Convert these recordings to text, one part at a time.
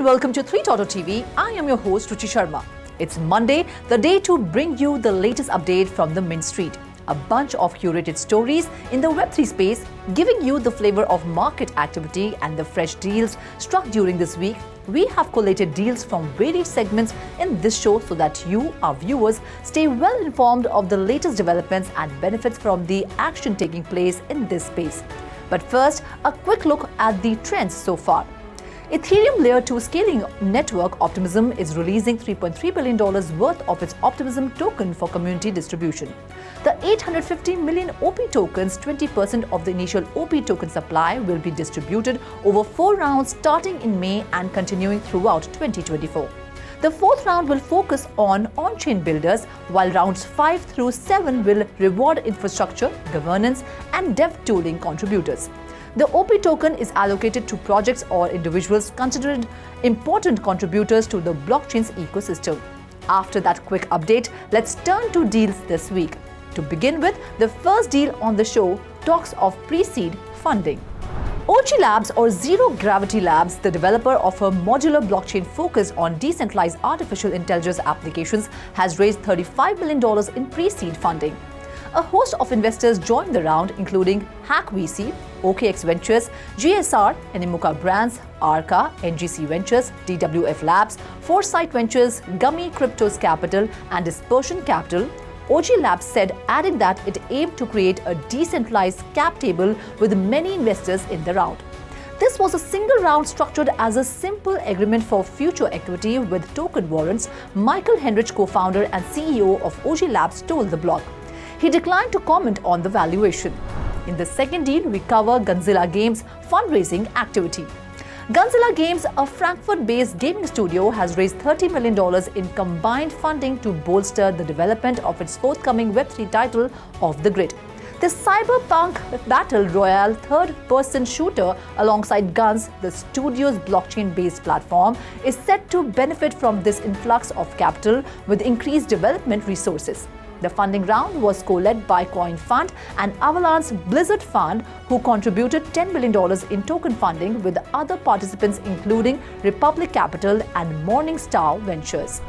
and welcome to 3.TV. I am your host Ruchi Sharma. It's Monday, the day to bring you the latest update from the Mint Street. A bunch of curated stories in the Web3 space, giving you the flavor of market activity and the fresh deals struck during this week. We have collated deals from varied segments in this show so that you, our viewers, stay well informed of the latest developments and benefits from the action taking place in this space. But first, a quick look at the trends so far. Ethereum Layer 2 scaling network Optimism is releasing $3.3 billion worth of its Optimism token for community distribution. The 850 million OP tokens, 20% of the initial OP token supply, will be distributed over 4 rounds starting in May and continuing throughout 2024. The fourth round will focus on-chain builders, while rounds 5 through 7 will reward infrastructure, governance, and dev tooling contributors. The OP token is allocated to projects or individuals considered important contributors to the blockchain's ecosystem. After that quick update, let's turn to deals this week. To begin with, the first deal on the show talks of pre-seed funding. OG Labs, or Zero Gravity Labs, the developer of a modular blockchain focused on decentralized artificial intelligence applications, has raised $35 million in pre-seed funding. A host of investors joined the round, including Hack VC, OKX Ventures, GSR, Animoca Brands, Arca, NGC Ventures, DWF Labs, Foresight Ventures, Gummy Cryptos Capital, and Dispersion Capital. OG Labs said, adding that it aimed to create a decentralized cap table with many investors in the round. This was a single round structured as a simple agreement for future equity with token warrants, Michael Henrich, co-founder and CEO of OG Labs, told the blog. He declined to comment on the valuation. In the second deal, we cover Gunzilla Games' fundraising activity. Gunzilla Games, a Frankfurt-based gaming studio, has raised $30 million in combined funding to bolster the development of its forthcoming Web3 title, Off the Grid. The cyberpunk battle royale third-person shooter alongside Guns, the studio's blockchain-based platform, is set to benefit from this influx of capital with increased development resources. The funding round was co-led by Coin Fund and Avalanche Blizzard Fund, who contributed $10 million in token funding, with other participants including Republic Capital and Morningstar Ventures.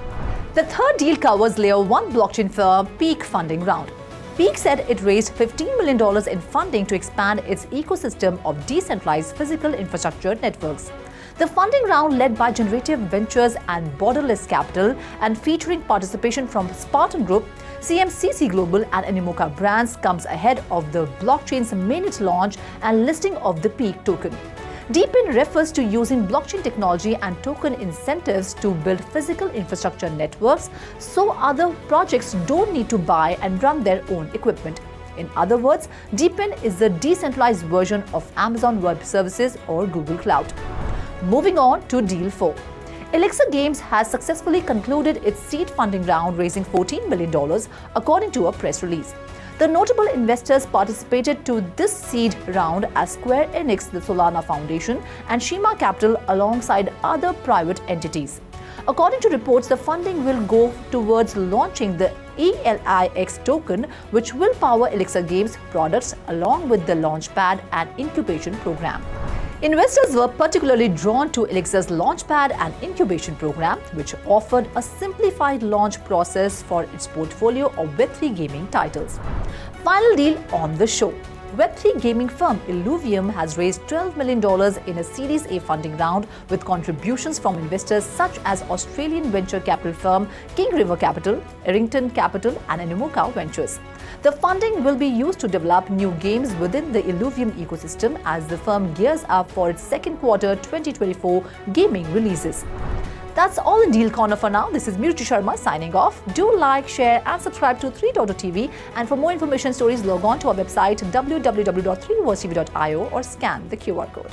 The third deal covers Layer 1 blockchain firm Peaq funding round. Peaq said it raised $15 million in funding to expand its ecosystem of decentralized physical infrastructure networks. The funding round, led by Generative Ventures and Borderless Capital and featuring participation from Spartan Group, CMCC Global and Animoca Brands, comes ahead of the blockchain's mainnet launch and listing of the Peaq token. DeepIn refers to using blockchain technology and token incentives to build physical infrastructure networks so other projects don't need to buy and run their own equipment. In other words, DeepIn is the decentralized version of Amazon Web Services or Google Cloud. Moving on to Deal 4. Elixir Games has successfully concluded its seed funding round, raising $14 million, according to a press release. The notable investors participated to this seed round as Square Enix, the Solana Foundation, and Shima Capital, alongside other private entities. According to reports, the funding will go towards launching the ELIX token, which will power Elixir Games products along with the Launchpad and Incubation program. Investors were particularly drawn to Elixir's Launchpad and Incubation program, which offered a simplified launch process for its portfolio of Web3 gaming titles. Final deal on the show. Web3 gaming firm Ovium has raised $12 million in a Series A funding round, with contributions from investors such as Australian venture capital firm King River Capital, Errington Capital, and Animoca Ventures. The funding will be used to develop new games within the Ovium ecosystem as the firm gears up for its second quarter 2024 gaming releases. That's all in Deal Corner for now. This is Ruchi Sharma signing off. Do like, share and subscribe to 3.TV, and for more information stories, log on to our website www.3.tv.io or scan the QR code.